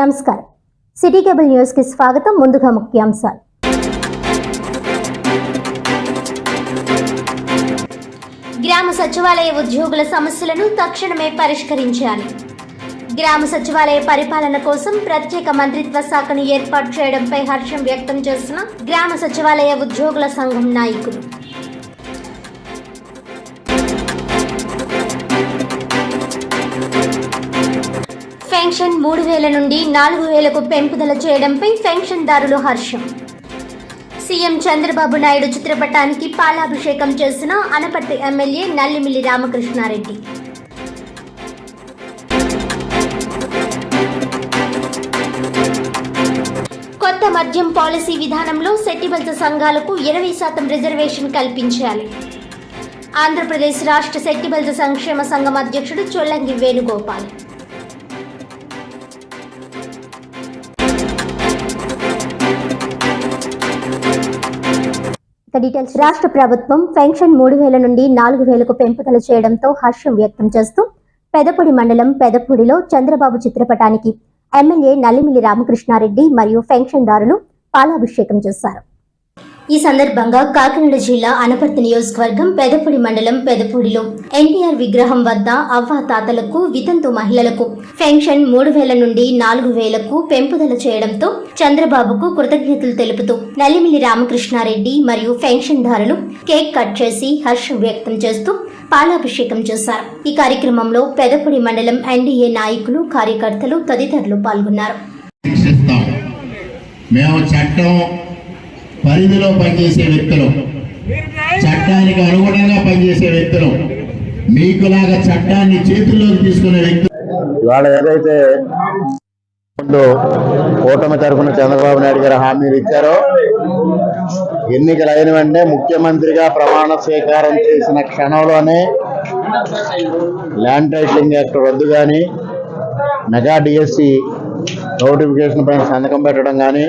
నమస్కారం. City cable news కి స్వాగతం. ముందుగా ముఖ్యాంశాలు. గ్రామ సచివాలయ ఉద్యోగుల సమస్యలను తక్షణమే పరిష్కరించాలి. గ్రామ సచివాలయ పరిపాలన కోసం ప్రత్యేక మంత్రిత్వ శాఖను ఏర్పాటు చేయడంపై హర్షం వ్యక్తం చేసిన గ్రామ సచివాలయ ఉద్యోగుల సంఘం నాయకులు. పెన్షన్ 3000 నుండి 4000కు పెంపుదల చేయడంపై పెన్షన్దారులు హర్షం. సీఎం చంద్రబాబు నాయుడు చిత్రపటానికి పాలాభిషేకం చేసిన అనపర్తి ఎమ్మెల్యే నల్లిమిల్లి రామకృష్ణారెడ్డి. కొత్త మద్యం పాలసీ విధానంలో సెట్టిబల్స సంఘాలకు 20% రిజర్వేషన్ కల్పించాలి. ఆంధ్రప్రదేశ్ రాష్ట్ర సెట్టిబల్స సంక్షేమ సంఘం అధ్యక్షుడు చొల్లంగి వేణుగోపాల్. రాష్ట్ర ప్రభుత్వం పెన్షన్ 3000 నుండి 4000కు పెంపుదల చేయడంతో హర్షం వ్యక్తం చేస్తూ పెదపూడి మండలం పెదపూడిలో చంద్రబాబు చిత్రపటానికి ఎమ్మెల్యే నల్లిమిల్లి రామకృష్ణారెడ్డి మరియు పెన్షన్దారులు పాలాభిషేకం చేశారు. ఈ సందర్భంగా కాకినాడ జిల్లా అనపర్తి నియోజకవర్గం పెదపూడి మండలం పెదపూడిలో ఎన్టీఆర్ విగ్రహం వద్ద అవ్వాతాతలకు, వితంతు మహిళలకు పెన్షన్ 3000 నుండి 4000కు పెంపుదల చేయడంతో చంద్రబాబుకు కృతజ్ఞతలు తెలుపుతూ నల్లిమిల్లి రామకృష్ణారెడ్డి మరియు పెన్షన్దారులు కేక్ కట్ చేసి హర్షం వ్యక్తం చేస్తూ పాలాభిషేకం చేశారు. ఈ కార్యక్రమంలో పెదపూడి మండలం ఎన్డీఏ నాయకులు, కార్యకర్తలు తదితరులు పాల్గొన్నారు. పరిధిలో పనిచేసే వ్యక్తులు, చట్టానికి అనుగుణంగా పనిచేసే వ్యక్తులు, మీకులాగా చట్టాన్ని చేతుల్లోకి తీసుకునే వ్యక్తులు. ఇవాళ ఏదైతే కూటమి తరఫున చంద్రబాబు నాయుడు గారు హామీలు ఇచ్చారో, ఎన్నికలు అయిన వెంటనే ముఖ్యమంత్రిగా ప్రమాణ స్వీకారం చేసిన క్షణంలోనే ల్యాండ్ టైటిలింగ్ యాక్ట్ రద్దు కానీ, మెగా డిఎస్సి నోటిఫికేషన్ పైన సంతకం పెట్టడం కానీ,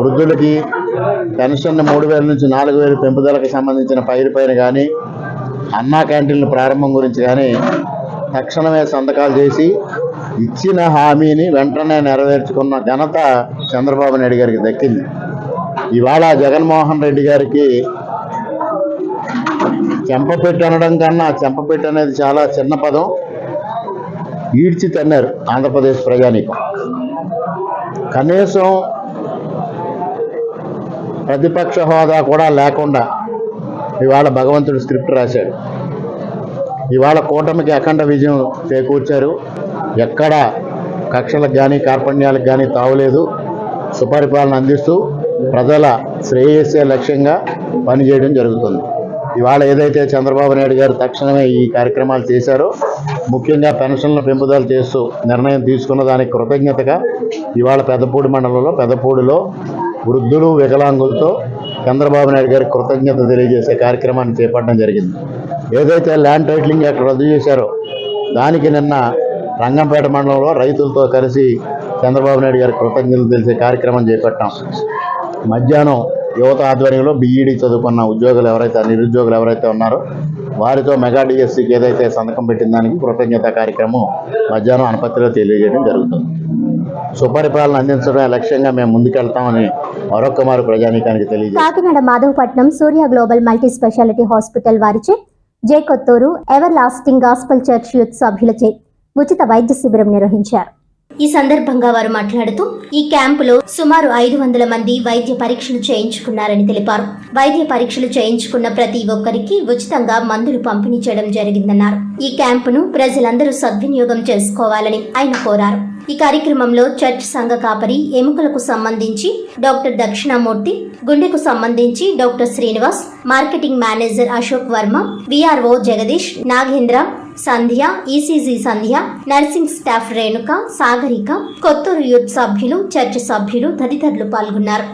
వృద్ధులకి పెన్షన్ 3000 నుంచి 4000 పెంపుదలకు సంబంధించిన పైన కానీ, అన్నా క్యాంటీన్ల ప్రారంభం గురించి కానీ తక్షణమే సంతకాలు చేసి ఇచ్చిన హామీని వెంటనే నెరవేర్చుకున్న ఘనత చంద్రబాబు నాయుడు గారికి దక్కింది. ఇవాళ జగన్మోహన్ రెడ్డి గారికి చెంపపెట్టు అనడం కన్నా, చెంపపెట్టు అనేది చాలా చిన్న పదం, ఈడ్చి తన్నారు ఆంధ్రప్రదేశ్ ప్రజానీకం. కనీసం ప్రతిపక్ష హోదా కూడా లేకుండా ఇవాళ భగవంతుడు స్క్రిప్ట్ రాశాడు. ఇవాళ కూటమికి అఖండ విజయం చేకూర్చారు. ఎక్కడ కక్షలకు కానీ కార్పణ్యాలకు కానీ తావులేదు. సుపరిపాలన అందిస్తూ ప్రజల శ్రేయస్సే లక్ష్యంగా పనిచేయడం జరుగుతుంది. ఇవాళ ఏదైతే చంద్రబాబు నాయుడు గారు తక్షణమే ఈ కార్యక్రమాలు చేశారో, ముఖ్యంగా పెన్షన్ల పెంపుదల చేస్తూ నిర్ణయం తీసుకున్న దానికి కృతజ్ఞతగా ఇవాళ పెదపూడి మండలంలో పెదపూడిలో వృద్ధులు, వికలాంగులతో చంద్రబాబు నాయుడు గారికి కృతజ్ఞత తెలియజేసే కార్యక్రమాన్ని చేపట్టడం జరిగింది. ఏదైతే ల్యాండ్ టైటిలింగ్ యాక్ట్ రద్దు చేశారో దానికి నిన్న రంగంపేట మండలంలో రైతులతో కలిసి చంద్రబాబు నాయుడు గారికి కృతజ్ఞతలు తెలిసే కార్యక్రమం చేపట్టాం. మధ్యాహ్నం యువత ఆధ్వర్యంలో బీఈడీ చదువుకున్న ఉద్యోగులు ఎవరైతే, నిరుద్యోగులు ఎవరైతే ఉన్నారో వారితో మెగా డిఎస్సికి ఏదైతే సంతకం పెట్టిన దానికి కృతజ్ఞత కార్యక్రమం మధ్యాహ్నం అనపర్తిలో తెలియజేయడం జరుగుతుంది. సుపరిపాలన అందించడమే లక్ష్యంగా మేము ముందుకెళ్తామని మరొక్క మారు ప్రజానీకానికి తెలియజేస్తాం. Kakinada Madhavapatnam Surya global multi speciality hospital వారిచే J Kothuru everlasting gospel church youth సభ్యులచే ఉచిత వైద్య శిబిరం నిర్వహించారు. ఈ సందర్భంగా వారు మాట్లాడుతూ ఈ క్యాంపులో సుమారు 500 మంది వైద్య పరీక్షలు చేయించుకున్నారని తెలిపారు. వైద్య పరీక్షలు చేయించుకున్న ప్రతి ఒక్కరికి ఉచితంగా మందులు పంపిణీ చేయడం జరిగిందన్నారు. ఈ క్యాంపును ప్రజలందరూ సద్వినియోగం చేసుకోవాలని ఆయన కోరారు. ఈ కార్యక్రమంలో చర్చ్ సంఘ కాపరి, ఎముకలకు సంబంధించి డాక్టర్ దక్షిణామూర్తి, గుండెకు సంబంధించి doctor Srinivas, marketing manager Ashok Varma, VRO Jagadish, Nagendra, Sandhya, ECG Sandhya, nursing staff Renuka, Sagarika, Kothuru youth సభ్యులు, చర్చ్ సభ్యులు తదితరులు పాల్గొన్నారు.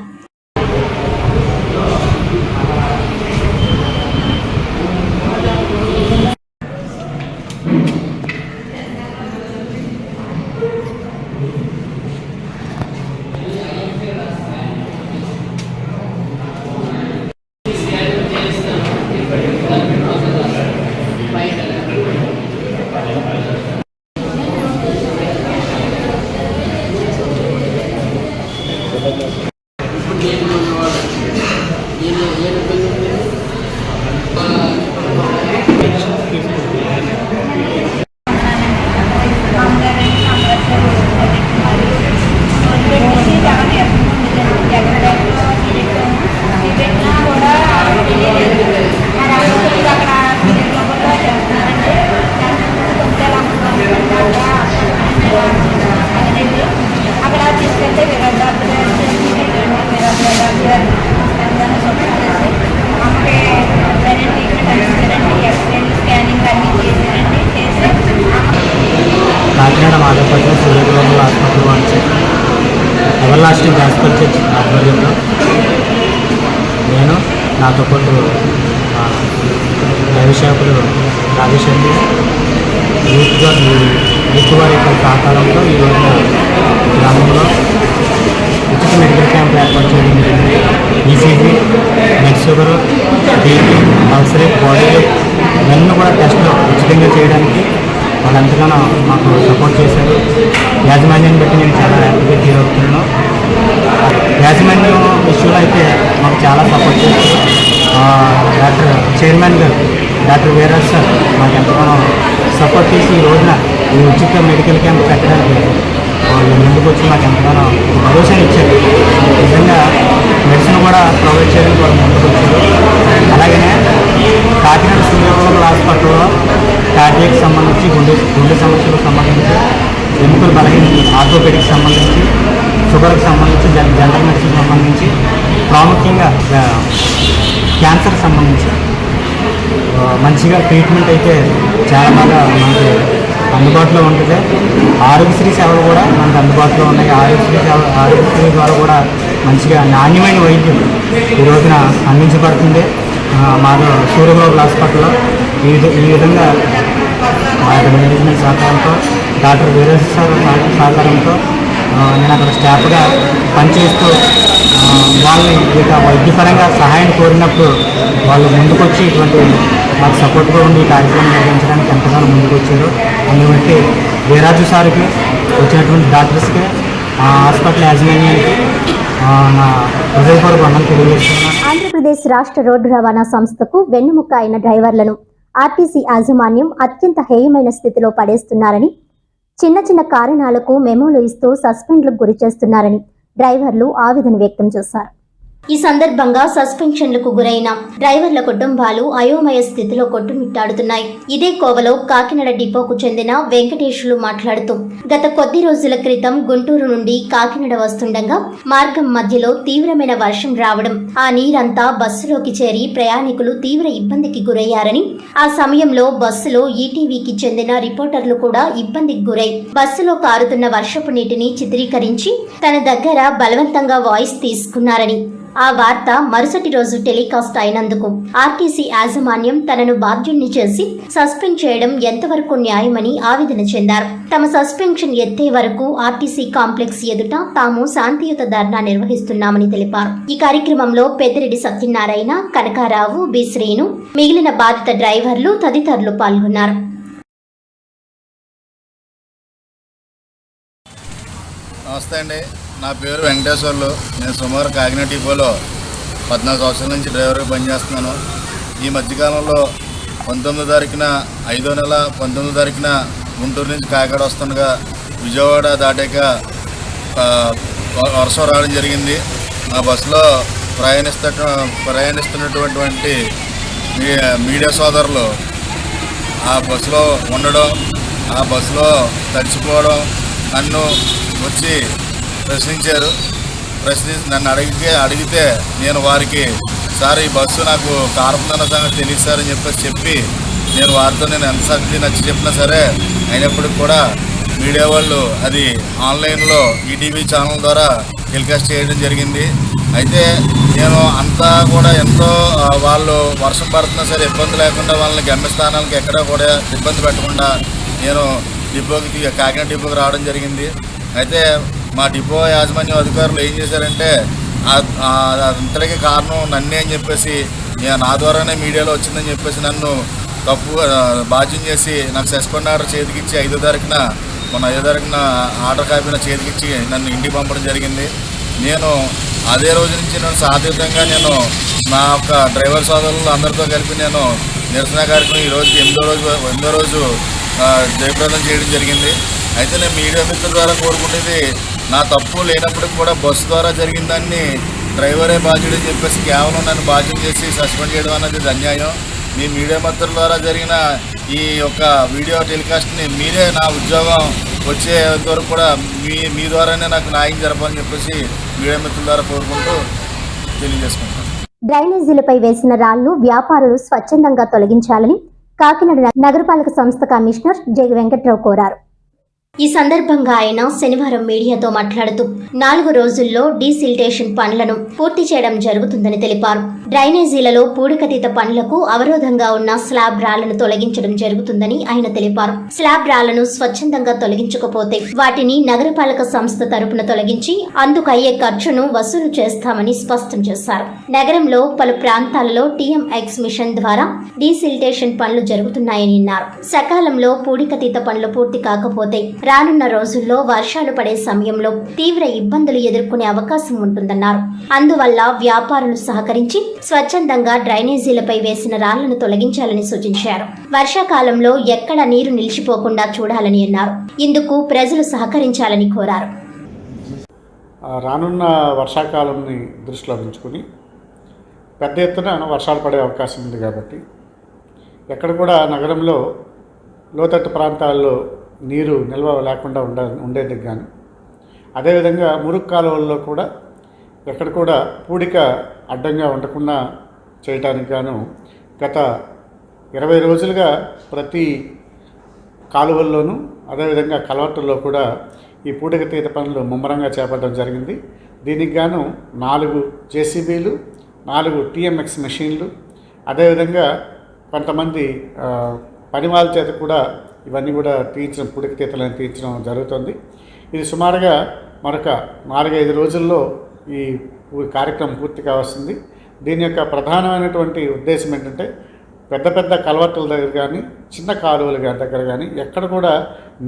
మాధవపట్నం సూర్య గ్లోబల్ హాస్పిటల్ వారి ఎవర్ లాస్టింగ్ గాస్పెల్ చర్చ్ ఆధ్వర్యంలో నేను నాతో పాటు దైవసేవకులు రాజేశ్వరి యూత్ వారి యొక్క సహకారంతో ఈ రోజున గ్రామంలో ఉచిత మెడికల్ క్యాంప్ ఏర్పాటు చేయడం జరిగింది. ECG, blood sugar, BP, pulse rate, body rate ఇవన్నీ కూడా టెస్టులు ఉచితంగా చేయడానికి వాళ్ళు ఎంతగానో మాకు సపోర్ట్ చేశారు. యాజమాన్యాన్ని బట్టి నేను చాలా హ్యాపీగా ఫీల్ అవుతున్నాను. యాజమాన్యం విషయంలో అయితే మాకు చాలా సపోర్ట్ చేశారు. చైర్మన్ గారు డాక్టర్ వీరరాజ్ సార్ మాకు ఎంతగానో సపోర్ట్ చేసి ఈ రోజున ఈ ఉచిత మెడికల్ క్యాంప్ పెట్టడానికి వాళ్ళు ముందుకు వచ్చి మాకు ఎంతగానో భరోసా ఇచ్చారు. నిజంగా మెడిసిన్ కూడా ప్రొవైడ్ చేయడానికి వాళ్ళు ముందుకు వచ్చారు. అలాగనే కాకినాడ సూర్య గ్లోబల్ హాస్పిటల్లో కార్డియాకి సంబంధించి గుండె సమస్యలకు సంబంధించి, ఎముకల బలహీనతకి, ఆర్థోపెడిక్కి సంబంధించి, షుగర్కి సంబంధించి, జనరల్ మెడిసిన్ సంబంధించి, ప్రాముఖ్యంగా క్యాన్సర్కి సంబంధించి మంచిగా ట్రీట్మెంట్ అయితే చాలా బాగా మనకి అందుబాటులో ఉంటుంది. ఆరోగ్యశ్రీ సేవలు కూడా మనకు అందుబాటులో ఉన్నాయి. ఆరోగ్యశ్రీ ద్వారా కూడా మంచిగా నాణ్యమైన వైద్యం ఈ రోజున అందించబడుతుంది మాధవ సూర్య గ్లోబల్ హాస్పిటల్లో. ఈ విధంగా మా యొక్క మేనేజ్మెంట్ సహకారంతో, డాక్టర్ వీరేష్ సార్ సహకారంతో నేను అక్కడ స్టాఫ్గా పనిచేస్తూ వాళ్ళని ఇక వైద్యపరంగా సహాయం కోరినప్పుడు వాళ్ళు ముందుకొచ్చి ఇటువంటి మాకు సపోర్ట్గా ఉండి ఈ కార్యక్రమం నిర్వహించడానికి ఎంతగానో ముందుకు వచ్చారు. అందుబట్టి వీరాజు సార్కి, వచ్చినటువంటి డాక్టర్స్కి, హాస్పిటల్ యాజమాన్యానికి నా హృదయపూర్వక వందనాలు తెలియజేస్తున్నాను. ఆంధ్రప్రదేశ్ రాష్ట్ర రోడ్డు రవాణా సంస్థకు వెన్నుముక్క అయిన డ్రైవర్లను ఆర్టీసీ యాజమాన్యం అత్యంత హేయమైన స్థితిలో పడేస్తున్నారని, చిన్న చిన్న కారణాలకు మెమోలు ఇస్తూ సస్పెండ్లకు గురి చేస్తున్నారని డ్రైవర్లు ఆవేదన వ్యక్తం చేశారు. ఈ సందర్భంగా సస్పెన్షన్లకు గురైన డ్రైవర్ల కుటుంబాలు అయోమయ స్థితిలో కొట్టుమిట్టాడుతున్నాయి. ఇదే కోవలో కాకినాడ డిపోకు చెందిన వెంకటేశ్లు మాట్లాడుతూ, గత కొద్ది రోజుల క్రితం గుంటూరు నుండి కాకినాడ వస్తుండగా మార్గం మధ్యలో తీవ్రమైన వర్షం రావడం, ఆ నీరంతా బస్సులోకి చేరి ప్రయాణికులు తీవ్ర ఇబ్బందికి గురయ్యారని, ఆ సమయంలో బస్సులో ఈటీవీకి చెందిన రిపోర్టర్లు కూడా ఇబ్బందికి గురై బస్సులో కారుతున్న వర్షపు నీటిని చిత్రీకరించి తన దగ్గర బలవంతంగా వాయిస్ తీసుకున్నారని, ఆ వార్త మరుసటి రోజు టెలికాస్ట్ అయినందుకు ఆర్టీసీ యాజమాన్యం తనను బాధ్యుణ్ణి చేసి సస్పెండ్ చేయడం ఎంతవరకు న్యాయమని ఆవేదన చెందారు. తమ సస్పెన్షన్ ఎత్తే వరకు ఆర్టీసీ కాంప్లెక్స్ ఎదుట తాము శాంతియుత ధర్నా నిర్వహిస్తున్నామని తెలిపారు. ఈ కార్యక్రమంలో పెద్దిరెడ్డి సత్యనారాయణ, కనకారావు, బి శ్రీను, మిగిలిన బాధిత డ్రైవర్లు తదితరులు పాల్గొన్నారు. నమస్తే అండి, నా పేరు వెంకటేశ్వర్లు. నేను సుమారు కాకినాడ డిపోలో 14 సంవత్సరాల నుంచి డ్రైవర్గా పనిచేస్తున్నాను. ఈ మధ్యకాలంలో 19వ తారీఖున 5వ నెల 19వ తారీఖున గుంటూరు నుంచి కాకినాడ వస్తుండగా విజయవాడ దాటాక వర్షం రావడం జరిగింది. ఆ బస్సులో ప్రయాణిస్తున్నటువంటి మీడియా సోదరులు ఆ బస్సులో ఉండడం, ఆ బస్సులో తడిచిపోవడం, నన్ను వచ్చి ప్రశ్నించారు. నన్ను అడిగితే నేను వారికి, సార్ ఈ బస్సు నాకు కారుతుందన్న సంగతి తెలియదు సార్ అని చెప్పి నేను వారితో ఎంత సత్తి నచ్చి చెప్పినా సరే అయినప్పటికి కూడా మీడియా వాళ్ళు అది ఆన్లైన్లో ఈటీవీ ఛానల్ ద్వారా టెలికాస్ట్ చేయడం జరిగింది. అయితే నేను అంతా కూడా ఎంతో వాళ్ళు వర్షం పడుతున్నా సరే ఇబ్బంది లేకుండా వాళ్ళని గమ్యస్థానాలకు ఎక్కడా కూడా ఇబ్బంది పెట్టకుండా నేను కాకినాడ డిపోకి రావడం జరిగింది. అయితే మా డిపో యాజమాన్యం అధికారులు ఏం చేశారంటే అంతటికీ కారణం నన్నే అని చెప్పేసి, నా ద్వారానే మీడియాలో వచ్చిందని చెప్పేసి నన్ను బాధ్యం చేసి నాకు సస్పెండ్ ఆర్డర్ చేతికిచ్చి 5వ తారీఖున ఆర్డర్ కాపీన చేతికిచ్చి నన్ను ఇంటికి పంపడం జరిగింది. నేను అదే రోజు నుంచి నేను సాధితంగా నేను నా యొక్క డ్రైవర్ సోదరులు అందరితో కలిపి నేను నిరసన కార్యక్రమం ఈరోజు 8వ రోజు జయప్రదం చేయడం జరిగింది. అయితే నేను మీడియా మిత్రుల ద్వారా కోరుకునేది, నా తప్పు లేనప్పటికి కూడా బస్సు ద్వారా జరిగిన దాన్ని డ్రైవరే బాధ్యుడని చెప్పేసి కేవలం నన్ను బాధ్యం చేసి సస్పెండ్ చేయడం అనేది అన్యాయం. మీ మీడియా మిత్రుల ద్వారా జరిగిన ఈ యొక్క వీడియో టెలికాస్ట్ని మీరే నా ఉద్యోగం వచ్చేంత వరకు కూడా మీ ద్వారానే నాకు న్యాయం జరపాలని చెప్పేసి మీడియా మిత్రుల ద్వారా కోరుకుంటూ తెలియజేసుకుంటాను. డ్రైనేజీలపై వేసిన రాళ్లు వ్యాపారులు స్వచ్ఛందంగా తొలగించాలని కాకినాడ నగరపాలక సంస్థ కమిషనర్ జె వెంకట్రావు కోరారు. ఈ సందర్భంగా ఆయన శనివారం మీడియాతో మాట్లాడుతూ 4 రోజుల్లో డీసిల్టేషన్ పనులను పూర్తి చేయడం జరుగుతుందని తెలిపారు. డ్రైనేజీలలో పూడికతీత పనులకు అవరోధంగా ఉన్న స్లాబ్ రాళ్లను తొలగించడం జరుగుతుందని ఆయన తెలిపారు. స్లాబ్ రాళ్లను స్వచ్ఛందంగా తొలగించకపోతే వాటిని నగరపాలక సంస్థ తరపున తొలగించి అందుకయ్యే ఖర్చును వసూలు చేస్తామని స్పష్టం చేశారు. నగరంలో పలు ప్రాంతాలలో టీఎంఎక్స్ మిషన్ ద్వారా డీసిల్టేషన్ పనులు జరుగుతున్నాయని అన్నారు. సకాలంలో పూడికతీత పనులు పూర్తి కాకపోతే రానున్న రోజుల్లో వర్షాలు పడే సమయంలో తీవ్ర ఇబ్బందులు ఎదుర్కొనే అవకాశం ఉంటుందన్నారు. అందువల్ల వ్యాపారులు సహకరించి స్వచ్ఛందంగా డ్రైనేజీలపై వేసిన రాళ్లను తొలగించాలని సూచించారు. వర్షాకాలంలో ఎక్కడ నీరు నిలిచిపోకుండా చూడాలని అన్నారు. ఇందుకు ప్రజలు సహకరించాలని కోరారు. రానున్న వర్షాకాలంని దృష్టిలో ఉంచుకుని పెద్ద ఎత్తున వర్షాలు పడే అవకాశం ఉంది కాబట్టి ఎక్కడ కూడా నగరంలో లోతట్టు ప్రాంతాల్లో నీరు నిల్వ లేకుండా ఉండేందుకు కానీ, అదేవిధంగా మురుగు కాలువల్లో కూడా ఎక్కడ కూడా పూడిక అడ్డంగా ఉండకుండా చేయడానికి గాను గత 20 రోజులుగా ప్రతి కాలువల్లోనూ అదేవిధంగా కలవట్టుల్లో కూడా ఈ పూడికతీత పనులు ముమ్మరంగా చేపట్టడం జరిగింది. దీనికి గాను 4 జేసీబీలు, 4 టీఎంఎక్స్ మెషిన్లు, అదేవిధంగా కొంతమంది పని వాళ్ళ చేత కూడా ఇవన్నీ కూడా పూడికతీతలను తీర్చడం జరుగుతుంది. ఇది సుమారుగా మరొక 4-5 రోజుల్లో ఈ కార్యక్రమం పూర్తి కావస్తుంది. దీని యొక్క ప్రధానమైనటువంటి ఉద్దేశం ఏంటంటే పెద్ద పెద్ద కలవట్టుల దగ్గర కానీ, చిన్న కాలువల దగ్గర కానీ ఎక్కడ కూడా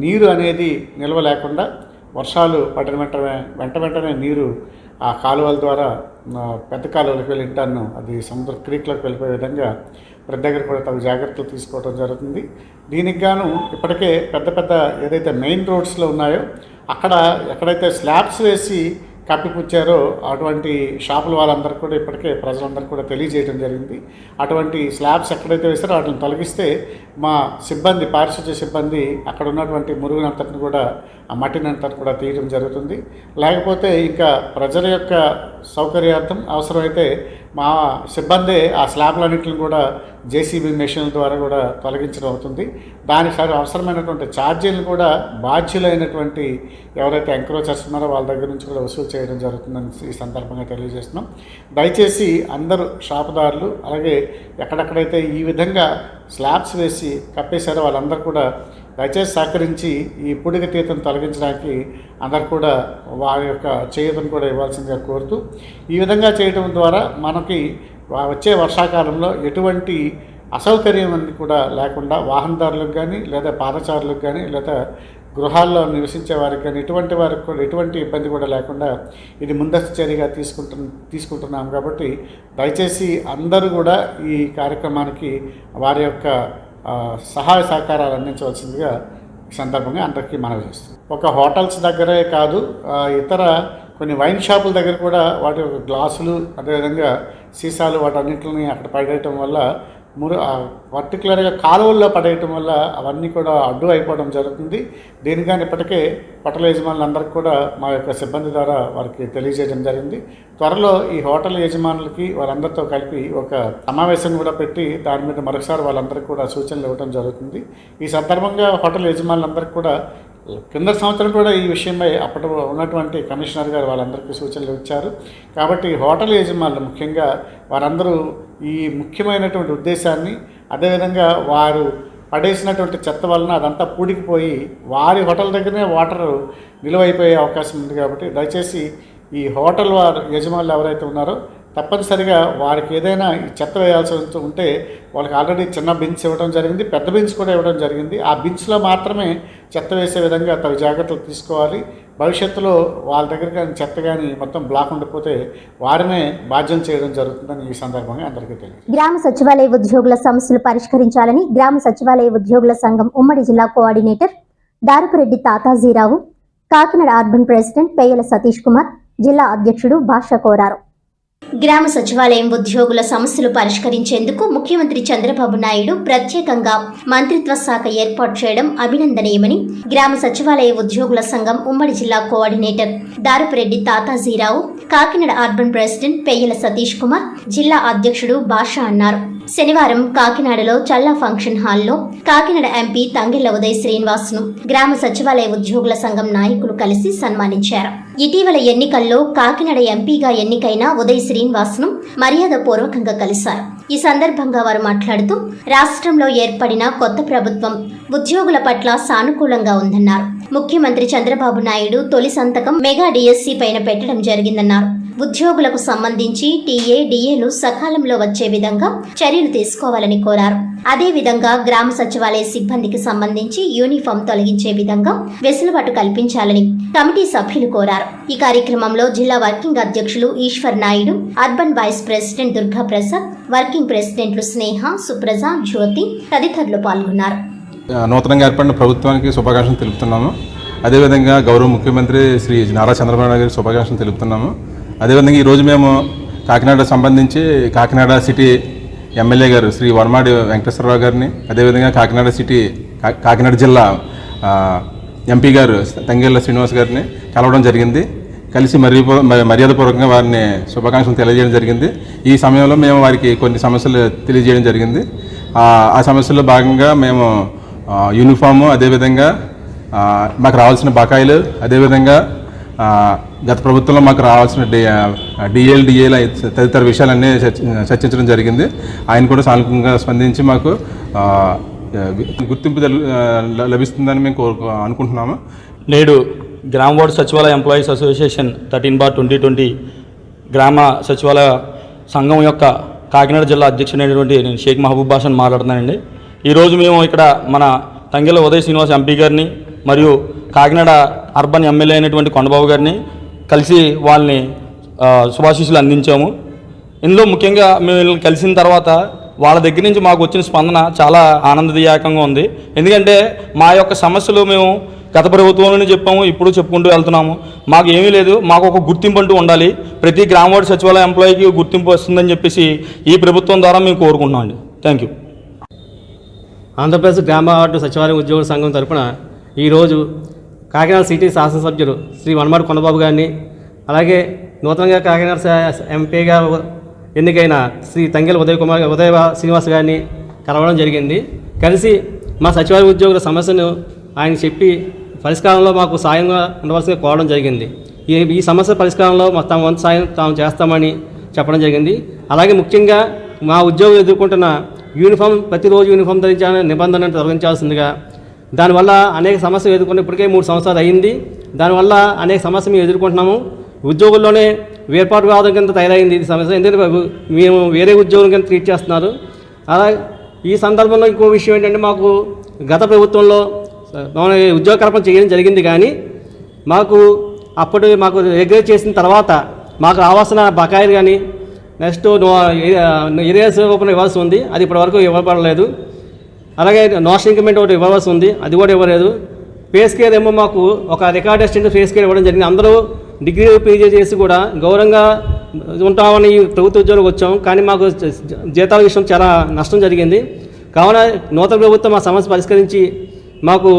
నీరు అనేది నిల్వ లేకుండా వర్షాలు పడిన వెంటనే నీరు ఆ కాలువల ద్వారా పెద్ద కాలువలకు వెళ్ళి ఇంటాను అది సముద్ర క్రీక్లోకి వెళ్ళిపోయే విధంగా ప్రతి దగ్గర కూడా తగు జాగ్రత్తలు తీసుకోవడం జరుగుతుంది. దీనికి గాను ఇప్పటికే పెద్ద ఏదైతే మెయిన్ రోడ్స్లో ఉన్నాయో అక్కడ ఎక్కడైతే స్లాబ్స్ వేసి కప్పిపుచ్చారో అటువంటి షాపుల వాళ్ళందరూ కూడా ఇప్పటికే ప్రజలందరూ కూడా తెలియజేయడం జరిగింది. అటువంటి స్లాబ్స్ ఎక్కడైతే వేస్తారో వాటిని తొలగిస్తే మా సిబ్బంది, పారిశుద్ధ్య సిబ్బంది అక్కడ ఉన్నటువంటి మురుగునంతటిని కూడా ఆ మట్టినంతటిని కూడా తీయడం జరుగుతుంది. లేకపోతే ఇంకా ప్రజల యొక్క సౌకర్యార్థం అవసరమైతే మా సిబ్బంది ఆ స్లాబ్లన్నింటిని కూడా జేసీబీ మెషిన్ల ద్వారా కూడా తొలగించడం అవుతుంది. దానికి అవసరమైనటువంటి ఛార్జీలను కూడా బాధ్యులైనటువంటి ఎవరైతే ఎంక్రోచర్స్ ఉన్నారో వాళ్ళ దగ్గర నుంచి కూడా వసూలు చేయడం జరుగుతుందని ఈ సందర్భంగా తెలియజేస్తున్నాం. దయచేసి అందరూ షాపుదారులు అలాగే ఎక్కడెక్కడైతే ఈ విధంగా స్లాబ్స్ వేసి కప్పేశారో వాళ్ళందరూ కూడా దయచేసి సహకరించి ఈ పూడికతీతను తొలగించడానికి అందరు కూడా వారి యొక్క చేయూతను కూడా ఇవ్వాల్సిందిగా కోరుతూ, ఈ విధంగా చేయడం ద్వారా మనకి వచ్చే వర్షాకాలంలో ఎటువంటి అసౌకర్యం అనేది కూడా లేకుండా వాహనదారులకు కానీ లేదా పాదచారులకు కానీ లేదా గృహాల్లో నివసించే వారికి కానీ ఎటువంటి వారికి కూడా ఎటువంటి ఇబ్బంది కూడా లేకుండా ఇది ముందస్తు చర్యగా తీసుకుంటున్నాం. కాబట్టి దయచేసి అందరూ కూడా ఈ కార్యక్రమానికి వారి యొక్క సహాయ సహకారాలు అందించవలసిందిగా ఈ సందర్భంగా అందరికీ మనవి చేస్తుంది. ఒక హోటల్స్ దగ్గరే కాదు, ఇతర కొన్ని వైన్ షాపుల దగ్గర కూడా వాటి గ్లాసులు అదేవిధంగా సీసాలు వాటన్నింటిని అక్కడ పడేయటం వల్ల పర్టికులర్గా కాలువల్లో పడేయటం వల్ల అవన్నీ కూడా అడ్డు అయిపోవడం జరుగుతుంది. దీనికని ఇప్పటికే హోటల్ యజమానులందరికీ కూడా మా యొక్క సిబ్బంది ద్వారా వారికి తెలియజేయడం జరిగింది. త్వరలో ఈ హోటల్ యజమానులకి వాళ్ళందరితో కలిపి ఒక సమావేశం కూడా పెట్టి దాని మీద మరొకసారి వాళ్ళందరికీ కూడా సూచనలు ఇవ్వడం జరుగుతుంది. ఈ సందర్భంగా హోటల్ యజమానులందరికీ కూడా కింద సంవత్సరం కూడా ఈ విషయమై అప్పటి ఉన్నటువంటి కమిషనర్ గారు వాళ్ళందరికీ సూచనలు ఇచ్చారు. కాబట్టి హోటల్ యజమానులు ముఖ్యంగా వారందరూ ఈ ముఖ్యమైనటువంటి ఉద్దేశాన్ని, అదేవిధంగా వారు పడేసినటువంటి చెత్త వలన అదంతా పూడికిపోయి వారి హోటల్ దగ్గరనే వాటర్ నిలువైపోయే అవకాశం ఉంది. కాబట్టి దయచేసి ఈ హోటల్ యజమానులు ఎవరైతే ఉన్నారో తప్పనిసరిగా వారికి ఏదైనా ఈ చెత్త వేయాల్సి ఉంటే వాళ్ళకి ఆల్రెడీ చిన్న బిన్స్ ఇవ్వడం జరిగింది, పెద్ద బిన్స్ కూడా ఇవ్వడం జరిగింది. ఆ బిన్స్లో మాత్రమే చెత్త వేసే విధంగా తగు జాగ్రత్తలు తీసుకోవాలి. భవిష్యత్తులో వాళ్ళ దగ్గర కానీ చెత్త కానీ మొత్తం బ్లాక్ ఉండిపోతే వారినే బాధ్యం చేయడం జరుగుతుందని ఈ సందర్భంగా అందరికీ తెలియదు. గ్రామ సచివాలయ ఉద్యోగుల సమస్యలు పరిష్కరించాలని గ్రామ సచివాలయ ఉద్యోగుల సంఘం ఉమ్మడి జిల్లా coordinator Darupureddy Tatajirao, Kakinada urban president Peyala Satish Kumar, జిల్లా అధ్యక్షుడు భాష కోరారు. గ్రామ సచివాలయం ఉద్యోగుల సమస్యలు పరిష్కరించేందుకు ముఖ్యమంత్రి చంద్రబాబు నాయుడు ప్రత్యేకంగా మంత్రిత్వ శాఖ ఏర్పాటు చేయడం అభినందనీయమని గ్రామ సచివాలయ ఉద్యోగుల సంఘం ఉమ్మడి జిల్లా coordinator Darupureddy Tatajirao, Kakinada urban president Peyala Satish Kumar, జిల్లా అధ్యక్షుడు భాష అన్నారు. శనివారం కాకినాడలో చల్లా ఫంక్షన్ హాల్లో కాకినాడ ఎంపీ తంగెళ్ల ఉదయ్ శ్రీనివాస్ను గ్రామ సచివాలయ ఉద్యోగుల సంఘం నాయకులు కలిసి సన్మానించారు. ఇటీవల ఎన్నికల్లో కాకినాడ ఎంపీగా ఎన్నికైన ఉదయ్ శ్రీనివాస్ను మర్యాదపూర్వకంగా కలిశారు. ఈ సందర్భంగా వారు మాట్లాడుతూ రాష్ట్రంలో ఏర్పడిన కొత్త ప్రభుత్వం ఉద్యోగుల పట్ల సానుకూలంగా ఉందన్నారు. ముఖ్యమంత్రి చంద్రబాబు నాయుడు తొలి సంతకం మెగా డిఎస్సి పైన పెట్టడం జరిగిందన్నారు. ఉద్యోగులకు సంబంధించి టీఏ, డిఏలు సకాలంలో వచ్చే విధంగా చర్యలు తీసుకోవాలని కోరారు. అదేవిధంగా గ్రామ సచివాలయ సిబ్బందికి సంబంధించి యూనిఫామ్ తొలగించే విధంగా వెసులుబాటు కల్పించాలని కమిటీ సభ్యులు కోరారు. ఈ కార్యక్రమంలో జిల్లా వర్కింగ్ అధ్యక్షులు Eshwar Naidu, urban vice president Durga Prasad, working ప్రెసిడెంట్లు స్నేహ, సుప్రజ, జ్యోతి తదితరులు పాల్గొన్నారు. నూతనంగా ఏర్పడిన ప్రభుత్వానికి శుభాకాంక్షలు తెలుపుతున్నాము. అదేవిధంగా గౌరవ ముఖ్యమంత్రి శ్రీ నారా చంద్రబాబు నాయుడు గారికి శుభాకాంక్షలు తెలుపుతున్నాము. అదేవిధంగా ఈరోజు మేము కాకినాడ సంబంధించి కాకినాడ సిటీ ఎమ్మెల్యే గారు శ్రీ వరమాడి వెంకటేశ్వరరావు గారిని, అదేవిధంగా కాకినాడ జిల్లా ఎంపీ గారు తంగెళ్ల శ్రీనివాస్ గారిని కలవడం జరిగింది. కలిసి మర్యాదపూర్వకంగా వారిని శుభాకాంక్షలు తెలియజేయడం జరిగింది. ఈ సమయంలో మేము వారికి కొన్ని సమస్యలు తెలియజేయడం జరిగింది. ఆ సమస్యల్లో భాగంగా మేము యూనిఫాము, అదేవిధంగా మాకు రావాల్సిన బకాయిలు, అదేవిధంగా గత ప్రభుత్వంలో మాకు రావాల్సిన డిఏలు తదితర విషయాలన్నీ చర్చించడం జరిగింది. ఆయన కూడా సానుకూలంగా స్పందించి మాకు గుర్తింపు లభిస్తుందని మేము అనుకుంటున్నాము. నేడు గ్రామ వార్డు సచివాలయ ఎంప్లాయీస్ అసోసియేషన్ 13/2020 గ్రామ సచివాలయ సంఘం యొక్క కాకినాడ జిల్లా అధ్యక్షుడైనటువంటి నేను షేక్ మహబూబ్ బాషాని మాట్లాడుతున్నానండి. ఈరోజు మేము ఇక్కడ మన తంగెళ్ల ఉదయ్ శ్రీనివాస్ ఎంపీ గారిని మరియు కాకినాడ అర్బన్ ఎమ్మెల్యే అయినటువంటి కొండబాబు గారిని కలిసి వాళ్ళని శుభాశీస్సులు అందించాము. ఇందులో ముఖ్యంగా మేము వీళ్ళని కలిసిన తర్వాత వాళ్ళ దగ్గర నుంచి మాకు వచ్చిన స్పందన చాలా ఆనందదాయకంగా ఉంది. ఎందుకంటే మా యొక్క సమస్యలు మేము గత ప్రభుత్వంలోనే చెప్పాము, ఇప్పుడు చెప్పుకుంటూ వెళ్తున్నాము. మాకు ఏమీ లేదు, మాకు ఒక గుర్తింపు అంటూ ఉండాలి, ప్రతి గ్రామ వార్డు సచివాలయ ఎంప్లాయీకి గుర్తింపు వస్తుందని చెప్పేసి ఈ ప్రభుత్వం ద్వారా మేము కోరుకుంటున్నాం అండి. Thank you. ఆంధ్రప్రదేశ్ గ్రామ వార్డు సచివాలయ ఉద్యోగుల సంఘం తరఫున ఈరోజు కాకినాడ సిటీ శాసనసభ్యులు శ్రీ వనమాడి కొండబాబు గారిని, అలాగే నూతనంగా కాకినాడ ఎంపీగా ఎన్నికైన శ్రీ తంగెళ్ల ఉదయ శ్రీనివాస్ గారిని కలవడం జరిగింది. కలిసి మా సచివాలయ ఉద్యోగుల సమస్యను ఆయన చెప్పి పరిష్కారంలో మాకు సాయంగా ఉండవలసిగా కోరడం జరిగింది. ఈ సమస్య పరిష్కారంలో తమ వంతు సాయం తాము చేస్తామని చెప్పడం జరిగింది. అలాగే ముఖ్యంగా మా ఉద్యోగులు ఎదుర్కొంటున్న యూనిఫామ్, ప్రతిరోజు యూనిఫామ్ ధరించాలనే నిబంధనను తొలగించాల్సిందిగా, దానివల్ల అనేక సమస్యలు ఎదుర్కొంటే ఇప్పటికే 3 సంవత్సరాలు అయ్యింది. దానివల్ల అనేక సమస్యలు మేము ఎదుర్కొంటున్నాము. ఉద్యోగుల్లోనే వేర్పాటువాదం కింద తయారైంది ఈ సమస్య. ఎందుకంటే మేము వేరే ఉద్యోగుల కింద ట్రీట్ చేస్తున్నారు. అలాగే ఈ సందర్భంలో ఇంకో విషయం ఏంటంటే, మాకు గత ప్రభుత్వంలో ఉద్యోగ కల్పన చేయడం జరిగింది, కానీ మాకు రెగ్యులేట్ చేసిన తర్వాత మాకు రావాల్సిన బకాయిలు కానీ, నెక్స్ట్ ఏరియాస్ ఓపెన్ ఇవ్వాల్సి ఉంది, అది ఇప్పటివరకు ఇవ్వబడలేదు. అలాగే నోష్ ఇంక్రిమెంట్ ఒకటి ఇవ్వాల్సి ఉంది, అది కూడా ఇవ్వలేదు. పే స్కేల్ ఏమో మాకు ఒక రికార్డ్ అసిస్టెంట్ పే స్కేల్ ఇవ్వడం జరిగింది. అందరూ డిగ్రీ పీజీ చేసి కూడా గౌరవంగా ఉంటామని ప్రభుత్వ ఉద్యోగులకు వచ్చాం, కానీ మాకు జీతాల విషయం చాలా నష్టం జరిగింది. కావున నూతన ప్రభుత్వం ఆ సమస్య పరిష్కరించి మాకు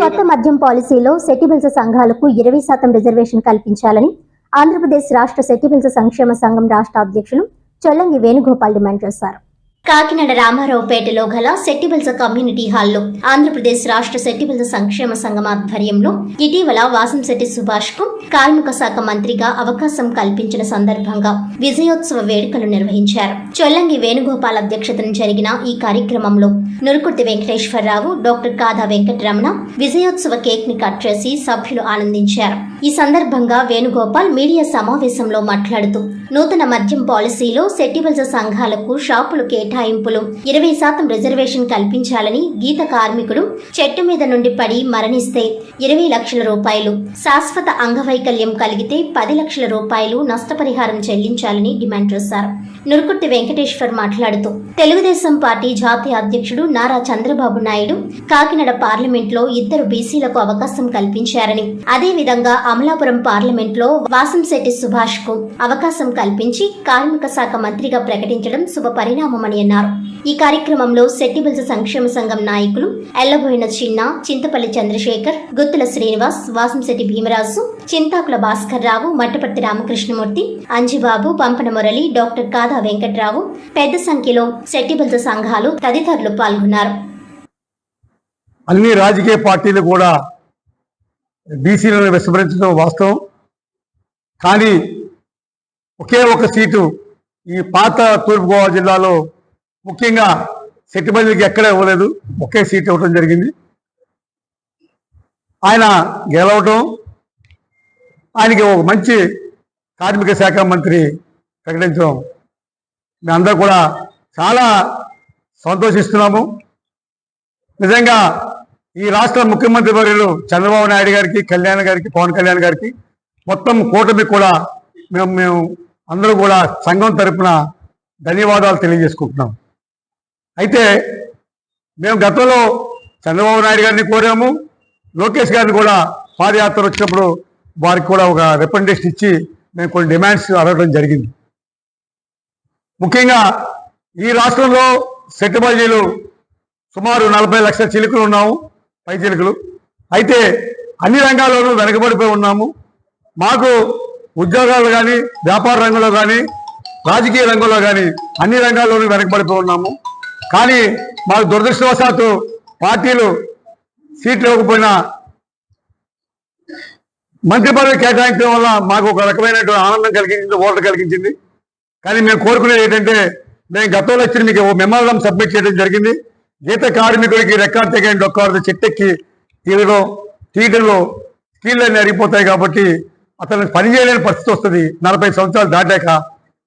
కొత్త మద్యం పాలసీలో సెటిల్మెంట్స్ సంఘాలకు 20% రిజర్వేషన్ కల్పించాలని ఆంధ్రప్రదేశ్ రాష్ట్ర సెటిల్మెంట్స్ సంక్షేమ సంఘం రాష్ట్ర అధ్యక్షులు చొల్లంగి వేణుగోపాల్ డిమాండ్ చేశారు. కాకినాడ రామారావుపేటలో గల సెట్టిబుల్స్ కమ్యూనిటీ హాల్లో ఆంధ్రప్రదేశ్ రాష్ట్ర సెట్టిబుల్స్ సంక్షేమ సంఘం ఆధ్వర్యంలో ఇటీవల వాసంశెట్టి సుభాష్ కు కార్మిక శాఖ మంత్రిగా అవకాశం కల్పించిన సందర్భంగా విజయోత్సవ వేడుకలు నిర్వహించారు. చొల్లంగి వేణుగోపాల్ అధ్యక్షతన జరిగిన ఈ కార్యక్రమంలో నురుకుర్తి వెంకటేశ్వరరావు, డాక్టర్ కాదా వెంకటరమణ విజయోత్సవ కేక్ ని కట్ చేసి సభ్యులు ఆనందించారు. ఈ సందర్భంగా వేణుగోపాల్ మీడియా సమావేశంలో మాట్లాడుతూ నూతన మద్యం పాలసీలో సెట్టిబుల్స్ సంఘాలకు షాపులు కేటాయింపులు 20% రిజర్వేషన్ కల్పించాలని, గీత కార్మికుడు చెట్టు మీద నుండి పడి మరణిస్తే 20 లక్షల రూపాయలు, శాశ్వత అంగవైకల్యం కలిగితే 10 లక్షల రూపాయలు నష్టపరిహారం చెల్లించాలని డిమాండ్ చేశారు. నురుకుర్తి వెంకటేశ్వర్ మాట్లాడుతూ తెలుగుదేశం పార్టీ జాతీయ అధ్యక్షుడు నారా చంద్రబాబు నాయుడు కాకినాడ పార్లమెంట్లో 2 బీసీలకు అవకాశం కల్పించారని, అదేవిధంగా అమలాపురం పార్లమెంట్లో వాసంశెట్టి సుభాష్ కు అవకాశం కల్పించి కార్మిక శాఖ మంత్రిగా ప్రకటించడం శుభ పరిణామమని అన్నారు. ఈ కార్యక్రమంలో సెట్టిబిల్స్ సంక్షేమ సంఘం నాయకులు ఎల్లబోయిన చిన్న, చింతపల్లి చంద్రశేఖర్, గుత్తుల శ్రీనివాస్, వాసంశెట్టి భీమరాజు, చింతాకుల భాస్కర్ రావు, మట్టపర్తి రామకృష్ణమూర్తి, అంజిబాబు, పంపన మురళి, డాక్టర్ కాదా వెంకట్రావు, పెద్ద సంఖ్యలో సెట్టిబిల్స్ సంఘాలు తదితరులు పాల్గొన్నారు. అన్ని రాజకీయ పార్టీలు కూడా బీసీలను విస్మరించడం వాస్తవం. కానీ ఒకే ఒక సీటు ఈ పాత తూర్పుగోదావరి జిల్లాలో ముఖ్యంగా సెట్టిబల్లికి ఎక్కడ ఇవ్వలేదు, ఒకే సీట్ ఇవ్వడం జరిగింది. ఆయన గెలవటం, ఆయనకి ఒక మంచి కార్మిక శాఖ మంత్రి ప్రకటించడం మేమందరూ కూడా చాలా సంతోషిస్తున్నాము. నిజంగా ఈ రాష్ట్ర ముఖ్యమంత్రి వర్యులు చంద్రబాబు నాయుడు గారికి, కళ్యాణ్ గారికి, పవన్ కళ్యాణ్ గారికి, మొత్తం కూటమి కూడా మేము అందరూ కూడా సంఘం తరపున ధన్యవాదాలు తెలియజేసుకుంటున్నాం. అయితే మేము గతంలో చంద్రబాబు నాయుడు గారిని కోరాము, లోకేష్ గారిని కూడా పాదయాత్ర వచ్చినప్పుడు వారికి కూడా ఒక రిప్రజెంటేషన్ ఇచ్చి మేము కొన్ని డిమాండ్స్ అడగడం జరిగింది. ముఖ్యంగా ఈ రాష్ట్రంలో సెట్టుబల్జీలు సుమారు 40 లక్షల చిలుకలు ఉన్నాము, పై చిలుకలు. అయితే అన్ని రంగాల్లోనూ వెనకబడిపోయి ఉన్నాము. మాకు ఉద్యోగాలు కానీ, వ్యాపార రంగంలో కానీ, రాజకీయ రంగంలో కానీ అన్ని రంగాల్లోనూ వెనకబడిపోయి ఉన్నాము. కానీ మాకు దురదృష్టవశాత్తు పార్టీలు సీట్లు ఇవ్వకపోయినా మంత్రి పదవి కేటాయించడం వల్ల మాకు ఒక రకమైనటువంటి ఆనందం కలిగించింది, ఓటర్ కలిగించింది. కానీ మేము కోరుకునేది ఏంటంటే, మేము గతంలో ఇచ్చిన మీకు మెమోరాండం సబ్మిట్ చేయడం జరిగింది. గీత కార్మికుడికి రెక్కాడు తెగని డొక్కాడు చెట్టెక్కి తీయడంలో స్కీళ్ళన్నీ అరిగిపోతాయి కాబట్టి అతను పని చేయలేని పరిస్థితి వస్తుంది. 40 సంవత్సరాలు దాటాక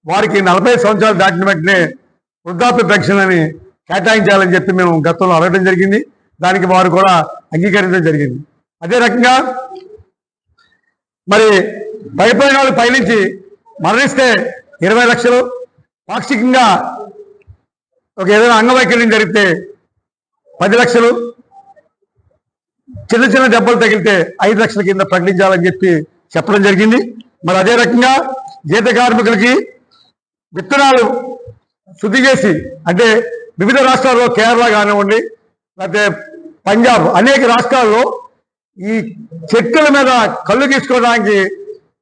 వారికి 40 సంవత్సరాలు దాటిన వెంటనే వృద్ధాప్య పెన్షన్ అని కేటాయించాలని చెప్పి మేము గతంలో అడగడం జరిగింది. దానికి వారు కూడా అంగీకరించడం జరిగింది. అదే రకంగా మరి పైపోయిన వాళ్ళు పైనుంచి మరణిస్తే 20 లక్షలు, పాక్షికంగా ఒక ఏదైనా అంగవైకల్యం జరిగితే 10 లక్షలు, చిన్న చిన్న దెబ్బలు తగిలితే 5 లక్షల కింద ప్రకటించాలని చెప్పి చెప్పడం జరిగింది. మరి అదే రకంగా గీత కార్మికులకి విత్తనాలు శుద్ధి చేసి, అంటే వివిధ రాష్ట్రాల్లో కేరళ కానివ్వండి, లేకపోతే పంజాబ్, అనేక రాష్ట్రాల్లో ఈ చెట్ల మీద కళ్ళు తీసుకోవడానికి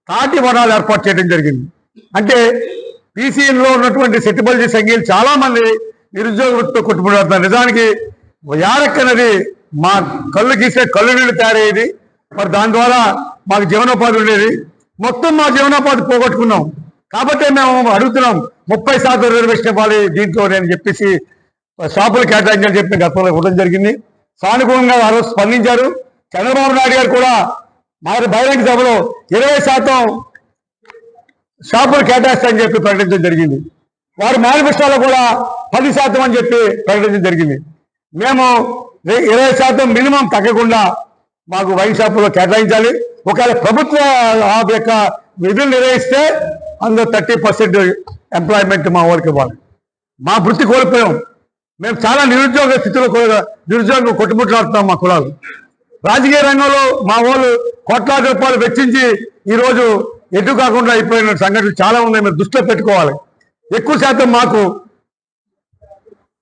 తాటి వనాలు ఏర్పాటు చేయడం జరిగింది. అంటే పీసీఎన్లో ఉన్నటువంటి సెట్టుబల్జీ సంఘీయులు చాలా మంది నిరుద్యోగ వృత్తితో కొట్టుబడుతున్నారు. నిజానికి యారక్ అనేది మా కళ్ళు గీసే కళ్ళు నీళ్ళు తయారయ్యేది. మరి దాని ద్వారా మాకు జీవనోపాధి ఉండేది. మొత్తం మా జీవనోపాధి పోగొట్టుకున్నాం. కాబట్టి మేము అడుగుతున్నాం 30% రిజర్వేషన్ ఇవ్వాలి దీంట్లో నేను చెప్పేసి షాపులు కేటాయించాలని చెప్పి గతంలో ఇవ్వడం జరిగింది. సానుకూలంగా ఆ రోజు స్పందించారు. చంద్రబాబు నాయుడు గారు కూడా మరి బహిరంగ సభలో 20% షాపులు కేటాయిస్తారని చెప్పి ప్రకటించడం జరిగింది. వారి మేనిఫెస్టోలో కూడా 10% అని చెప్పి ప్రకటించడం జరిగింది. మేము 20% మినిమం తగ్గకుండా మాకు వైన్ షాపులో కేటాయించాలి. ఒకవేళ ప్రభుత్వ యొక్క విధులు నిర్వహిస్తే అందులో 30% ఎంప్లాయ్మెంట్ మా వాళ్ళకి ఇవ్వాలి. మా వృత్తి కోల్పోయాం. మేము చాలా నిరుద్యోగ స్థితిలో నిరుద్యోగం కొట్టుముట్లాడుతున్నాం. మా కులాలు రాజకీయ రంగంలో మా వాళ్ళు కోట్లాది రూపాయలు వెచ్చించి ఈరోజు ఎటు కాకుండా అయిపోయిన సంఘటనలు చాలా ఉన్నాయి. మేము దృష్టిలో పెట్టుకోవాలి. ఎక్కువ శాతం మాకు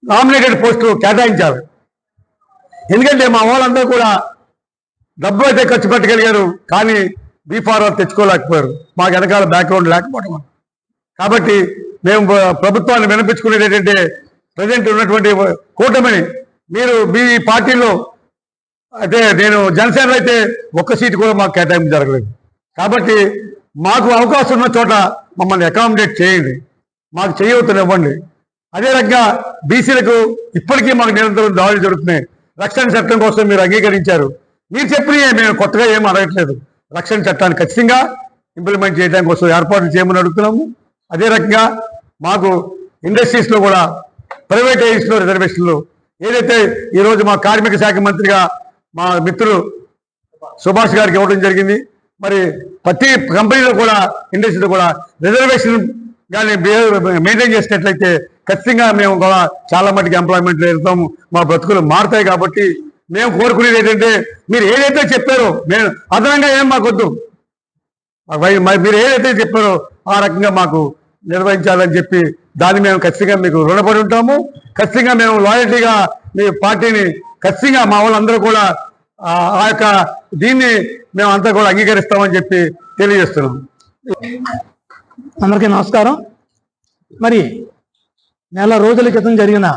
నామినేటెడ్ పోస్టులు కేటాయించాలి. ఎందుకంటే మా వాళ్ళందరూ కూడా డబ్బు అయితే ఖర్చు పెట్టగలిగారు, కానీ బీఫారాలు తెచ్చుకోలేకపోయారు. మాకు వెనకాల బ్యాక్గ్రౌండ్ లేకపోవడం. కాబట్టి మేము ప్రభుత్వాన్ని వినిపించుకునేది ఏంటంటే, ప్రజెంట్ ఉన్నటువంటి కూటమిని మీరు మీ పార్టీలో అయితే, నేను జనసేనలో అయితే ఒక్క సీటు కూడా మాకు కేటాయింపు జరగలేదు. కాబట్టి మాకు అవకాశం ఉన్న చోట మమ్మల్ని అకామిడేట్ చేయండి, మాకు చేయవతనివ్వండి. అదే రకంగా బీసీలకు ఇప్పటికీ మాకు నిరంతరం దాడులు జరుగుతున్నాయి. రక్షణ చట్టం కోసం మీరు అంగీకరించారు. మీరు చెప్పిన మేము కొత్తగా ఏం అడగట్లేదు. రక్షణ చట్టాన్ని ఖచ్చితంగా ఇంప్లిమెంట్ చేయడం కోసం ఏర్పాట్లు చేయమని అడుగుతున్నాము. అదే రకంగా మాకు ఇండస్ట్రీస్లో కూడా ప్రైవేటైజేషన్లో రిజర్వేషన్లు ఏదైతే ఈరోజు మా కార్మిక శాఖ మంత్రిగా మా మిత్రులు సుభాష్ గారికి ఇవ్వడం జరిగింది. మరి ప్రతి కంపెనీలో కూడా ఇండస్ట్రీలో కూడా రిజర్వేషన్ కానీ మెయింటైన్ చేసినట్లయితే ఖచ్చితంగా మేము కూడా చాలా మటుకు ఎంప్లాయ్మెంట్లో వెళ్తాము, మా బ్రతుకులు మారుతాయి. కాబట్టి మేము కోరుకునేది ఏంటంటే, మీరు ఏదైతే చెప్పారో మేము అదనంగా ఏం మాకొద్దు. మీరు ఏదైతే చెప్పారో ఆ రకంగా మాకు నిర్వహించాలని చెప్పి దాన్ని మేము ఖచ్చితంగా మీకు రుణపడి ఉంటాము. ఖచ్చితంగా మేము లాయల్టీగా మీ పార్టీని ఖచ్చితంగా మా వాళ్ళందరూ కూడా ఆ యొక్క దీన్ని మేము అంతా కూడా అంగీకరిస్తామని చెప్పి తెలియజేస్తున్నాం. అందరికీ నమస్కారం. మరి నెల రోజుల క్రితం జరిగిన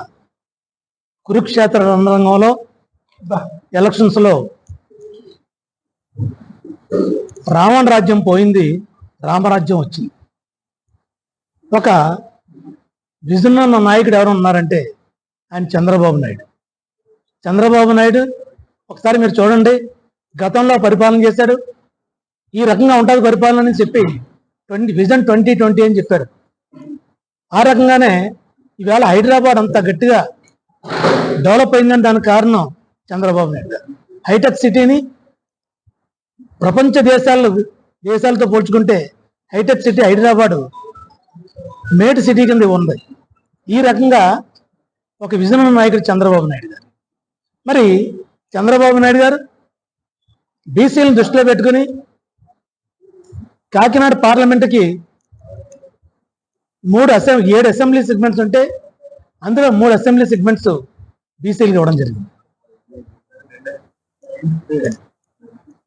కురుక్షేత్ర రణరంగంలో ఎలక్షన్స్లో రావణ రాజ్యం పోయింది, రామరాజ్యం వచ్చింది. ఒక విజన్ ఉన్న నాయకుడు ఎవరు ఉన్నారంటే ఆయన చంద్రబాబు నాయుడు. చంద్రబాబు నాయుడు ఒకసారి మీరు చూడండి, గతంలో పరిపాలన చేశాడు. ఈ రకంగా ఉంటుంది పరిపాలన అని చెప్పి విజన్ 2020 అని చెప్పారు. ఆ రకంగానే ఈవేళ హైదరాబాద్ అంత గట్టిగా డెవలప్ అయిందని దానికి కారణం చంద్రబాబు నాయుడు గారు. హైటెక్ సిటీని ప్రపంచ దేశాలతో పోల్చుకుంటే హైటెక్ సిటీ హైదరాబాదు మేట్ సిటీ కింద ఉంది. ఈ రకంగా ఒక విజన్ నాయకుడు చంద్రబాబు నాయుడు గారు. మరి చంద్రబాబు నాయుడు గారు బీసీలను దృష్టిలో పెట్టుకుని కాకినాడ పార్లమెంటుకి 7 అసెంబ్లీ సెగ్మెంట్స్ ఉంటే అందులో 3 అసెంబ్లీ సెగ్మెంట్స్ బీసీలకు ఇవ్వడం జరిగింది.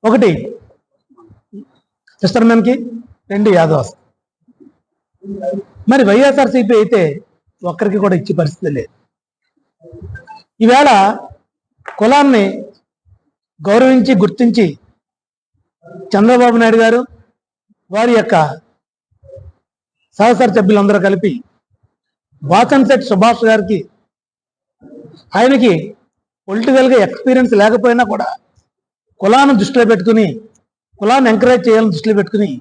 ఒకటి ఫిషర్మెన్కి, 2 యాదవాస్. మరి వైఎస్ఆర్సీపీ అయితే ఒక్కరికి కూడా ఇచ్చే పరిస్థితి లేదు. ఈవేళ కులాన్ని గౌరవించి గుర్తించి చంద్రబాబు నాయుడు గారు వారి యొక్క సహచర సభ్యులందరూ కలిపి వాసన్శెట్టి సుభాష్ గారికి, ఆయనకి పొలిటికల్గా ఎక్స్పీరియన్స్ లేకపోయినా కూడా కులాన్ని దృష్టిలో పెట్టుకుని, కులాన్ని ఎంకరేజ్ చేయాలని దృష్టిలో పెట్టుకుని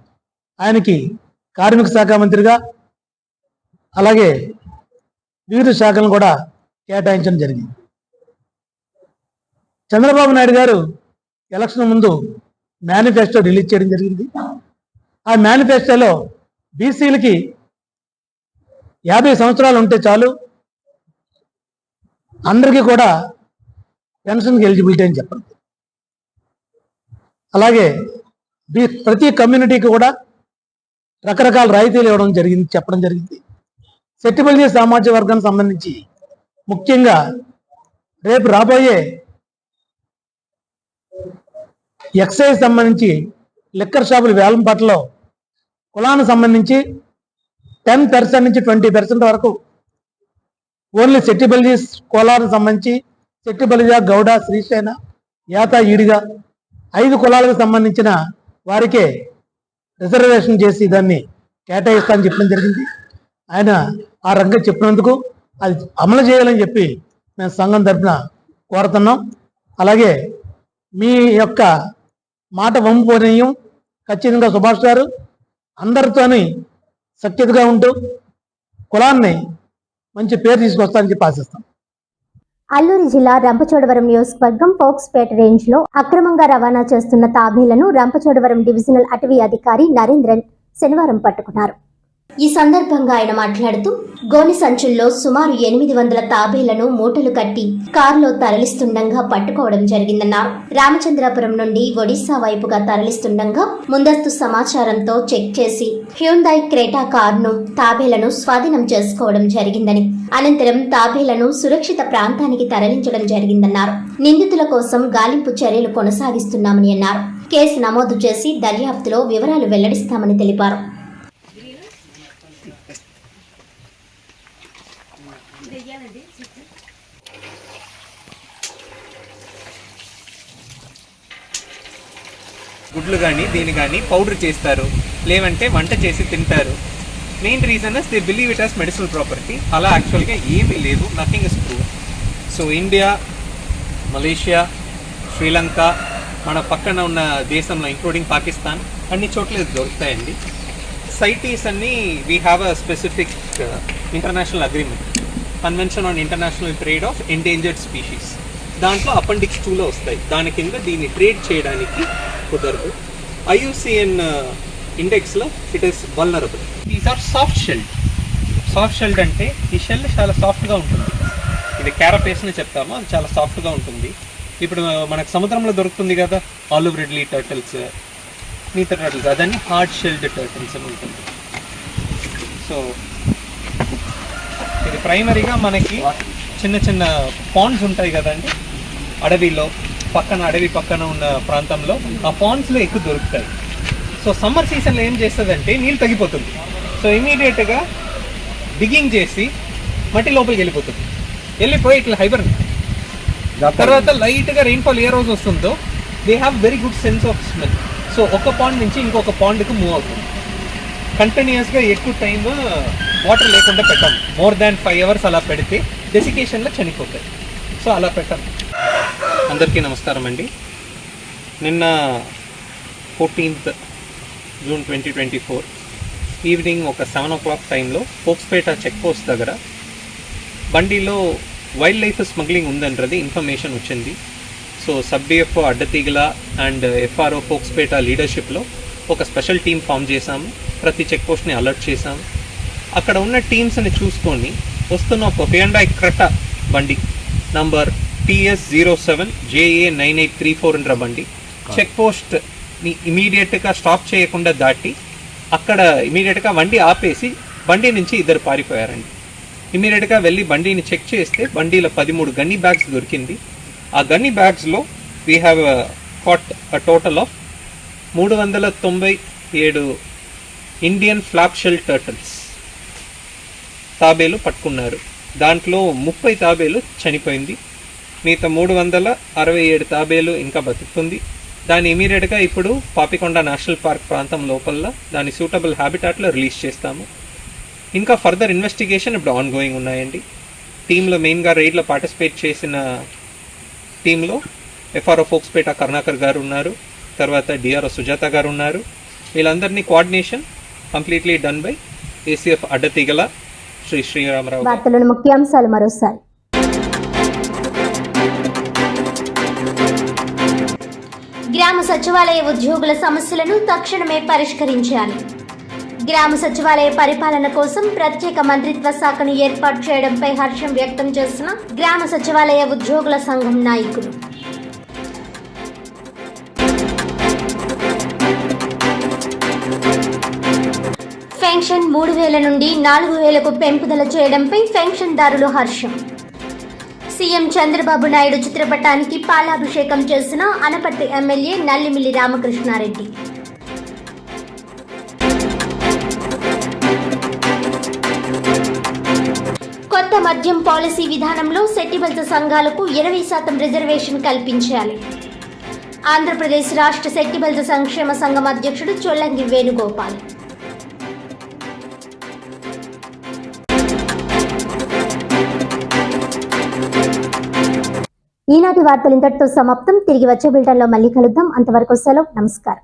ఆయనకి కార్మిక శాఖ మంత్రిగా అలాగే వివిధ శాఖలను కూడా కేటాయించడం జరిగింది. చంద్రబాబు నాయుడు గారు ఎలక్షన్ ముందు మేనిఫెస్టో రిలీజ్ చేయడం జరిగింది. ఆ మేనిఫెస్టోలో బీసీలకి 50 సంవత్సరాలు ఉంటే చాలు, అందరికీ కూడా పెన్షన్కి ఎలిజిబిలిటీ అని చెప్పండి. అలాగే ప్రతి కమ్యూనిటీకి కూడా రకరకాల రాయితీలు చెప్పడం జరిగింది. సెట్టిబల్జీ సామాజిక వర్గానికి సంబంధించి ముఖ్యంగా రేపు రాబోయే ఎక్సైజ్ సంబంధించి లిక్కర్ షాపుల వేలంపాటలో కులానికి సంబంధించి 10% నుంచి 20% వరకు ఓన్లీ సెట్టిబల్జీస్ కులానికి సంబంధించి సెట్టిబలిజ, గౌడ, శ్రీశైన, యాత, ఈడిగా 5 కులాలకు సంబంధించిన వారికే రిజర్వేషన్ చేసి దాన్ని కేటాయిస్తానని చెప్పడం జరిగింది. ఆయన ఆ రంగం చెప్పినందుకు అది అమలు చేయాలని చెప్పి మేము సంఘం తరఫున కోరుతున్నాం. అలాగే మీ యొక్క మాట వంపునీయం ఖచ్చితంగా సుభాష్ గారు అందరితోని సఖ్యతగా ఉంటూ కులాన్ని మంచి పేరు తీసుకొస్తానని చెప్పి ఆశిస్తాం. అల్లూరి జిల్లా రంపచోడవరం నియోజకవర్గం ఫోక్స్పేట రేంజ్ లో అక్రమంగా రవాణా చేస్తున్న తాబేలను రంపచోడవరం డివిజనల్ అటవీ అధికారి నరేంద్రన్ శనివారం పట్టుకున్నారు. ఈ సందర్భంగా ఆయన మాట్లాడుతూ గోని సంచుల్లో సుమారు 800 తాబేలను మూటలు కట్టి కారులో తరలిస్తుండగా పట్టుకోవడం జరిగిందన్నారు. రామచంద్రాపురం నుండి ఒడిశా వైపుగా తరలిస్తుండగా ముందస్తు సమాచారంతో చెక్ చేసి హ్యూందాయ్ క్రేటా కారును తాబేలను స్వాధీనం చేసుకోవడం జరిగిందని, అనంతరం తాబేలను సురక్షిత ప్రాంతానికి తరలించడం జరిగిందన్నారు. నిందితుల కోసం గాలింపు చర్యలు కొనసాగిస్తున్నామని అన్నారు. కేసు నమోదు చేసి దర్యాప్తులో వివరాలు వెల్లడిస్తామని తెలిపారు. గుడ్లు కానీ దీని కానీ పౌడర్ చేస్తారు, లేవంటే వంట చేసి తింటారు. Main reason is they believe it as medicinal property. అలా యాక్చువల్గా ఏమీ లేదు, nothing is prove. So India, Malaysia, Sri Lanka, మన పక్కన ఉన్న దేశంలో ఇంక్లూడింగ్ పాకిస్తాన్ అన్ని చోట్ల దొరుకుతాయండి. సైటీస్ అన్నీ we have a specific international agreement, convention on international trade of endangered species. దాంట్లో అపెండిక్స్ 2లో వస్తాయి. దాని కింద దీన్ని ట్రేడ్ చేయడానికి కుదరదు. IUCN ఇండెక్స్లో it is vulnerable. These are soft shelled. Soft shelled అంటే ఈ షెల్ చాలా సాఫ్ట్గా ఉంటుంది. ఇది క్యారపేస్ అని చెప్తాము, అది చాలా సాఫ్ట్గా ఉంటుంది. ఇప్పుడు మనకు సముద్రంలో దొరుకుతుంది కదా ఆలివ్ రిడ్లీ టర్టిల్స్, మిగతా టర్టిల్స్, అదన్నీ హార్డ్ షెల్డ్ టర్టిల్స్ అని ఉంటుంది. సో ఇది ప్రైమరీగా మనకి చిన్న చిన్న పాండ్స్ ఉంటాయి కదండి అడవిలో అడవి పక్కన ఉన్న ప్రాంతంలో ఆ పాండ్స్లో ఎక్కువ దొరుకుతాయి. సో సమ్మర్ సీజన్లో ఏం చేస్తుందంటే నీళ్ళు తగ్గిపోతుంది. సో ఇమీడియట్గా డిగింగ్ చేసి మట్టి లోపలికి వెళ్ళిపోయి ఇట్లా హైబర్ తర్వాత లైట్గా రెయిన్ఫాల్ ఏ రోజు వస్తుందో they have very good sense of smell. So ఒక పాండ్ నుంచి ఇంకొక పాండ్కి మూవ్ అవుతుంది. కంటిన్యూస్గా ఎక్కువ టైం వాటర్ లేకుండా పెట్టాం. మోర్ దాన్ 5 hours అలా పెడితే డెసికేషన్లో చనిపోతాయి. సో అలా పెట్టాం. అందరికీ నమస్కారం అండి. నిన్న 14th June 2024 ఈవినింగ్ ఒక 7 o'clock టైంలో ఫోక్స్పేట చెక్ పోస్ట్ దగ్గర బండిలో వైల్డ్ లైఫ్ స్మగ్లింగ్ ఉందన్నది ఇన్ఫర్మేషన్ వచ్చింది. So sub DFO Addateegala and FRO Fokspeta లీడర్షిప్లో ఒక స్పెషల్ టీం ఫామ్ చేశాము. ప్రతి చెక్ పోస్ట్ని అలర్ట్ చేశాము. అక్కడ ఉన్న టీమ్స్ని చూసుకొని వస్తున్న ఒక హ్యుండాయ్ క్రెటా బండి నంబర్ TS07JA9834 బండి చెక్ పోస్ట్ని ఇమీడియట్గా స్టాప్ చేయకుండా దాటి అక్కడ ఇమీడియట్గా బండి ఆపేసి బండి నుంచి ఇద్దరు పారిపోయారండి. ఇమీడియట్గా వెళ్ళి బండిని చెక్ చేస్తే బండిలో 13 గన్నీ బ్యాగ్స్ దొరికింది. ఆ గన్నీ బ్యాగ్స్లో we have caught a total of 397 Indian flap shell turtles తాబేలు పట్టుకున్నారు. దాంట్లో 30 తాబేలు చనిపోయింది. మిగతా 367 తాబేలు ఇంకా బతుకుతుంది. దాన్ని ఇమీడియట్గా ఇప్పుడు పాపికొండ నేషనల్ పార్క్ ప్రాంతం లోపల దాని సూటబుల్ హ్యాబిటాట్లో రిలీజ్ చేస్తాము. ఇంకా ఫర్దర్ ఇన్వెస్టిగేషన్ ఇప్పుడు ఆన్గోయింగ్ ఉన్నాయండి. టీంలో మెయిన్గా రైడ్లో పార్టిసిపేట్ చేసిన టీంలో ఎఫ్ఆర్ఓ ఫోక్స్పేట కరుణాకర్ గారు ఉన్నారు, తర్వాత డిఆర్ఓ సుజాత గారు ఉన్నారు. వీళ్ళందరినీ coordination completely done by ACF Addateegala Sriramarao. వార్తలను ముఖ్యాంశాలు మరోసారి. గ్రామ సచివాలయ ఉద్యోగుల సమస్యలను తక్షణమే పరిష్కరించాలి. గ్రామ సచివాలయ పరిపాలన కోసం ప్రత్యేక మంత్రిత్వ శాఖను ఏర్పాటు చేయడంపై హర్షం వ్యక్తం చేసిన గ్రామ సచివాలయ ఉద్యోగుల సంఘం నాయకులు. పెన్షన్ 3,000 నుండి 4,000కు పెంపుదల చేయడంపై పెన్షన్దారులు హర్షం. సీఎం చంద్రబాబు నాయుడు చిత్రపటానికి పాలాభిషేకం చేసిన అనపర్తి ఎమ్మెల్యే నల్లిమిల్లి రామకృష్ణారెడ్డి. కొత్త మద్యం పాలసీ విధానంలో సెట్టిబల్స సంఘాలకు 20% రిజర్వేషన్ కల్పించాలి. ఆంధ్రప్రదేశ్ రాష్ట్ర సెట్టిబల్స సంక్షేమ సంఘం అధ్యక్షుడు చొల్లంగి వేణుగోపాల్. ఈనాటి వార్తలు ఇంతటితో సమాప్తం. తిరిగి వచ్చే బులెటిన్లో మళ్ళీ కలుద్దాం. అంతవరకు సెలవు. నమస్కారం.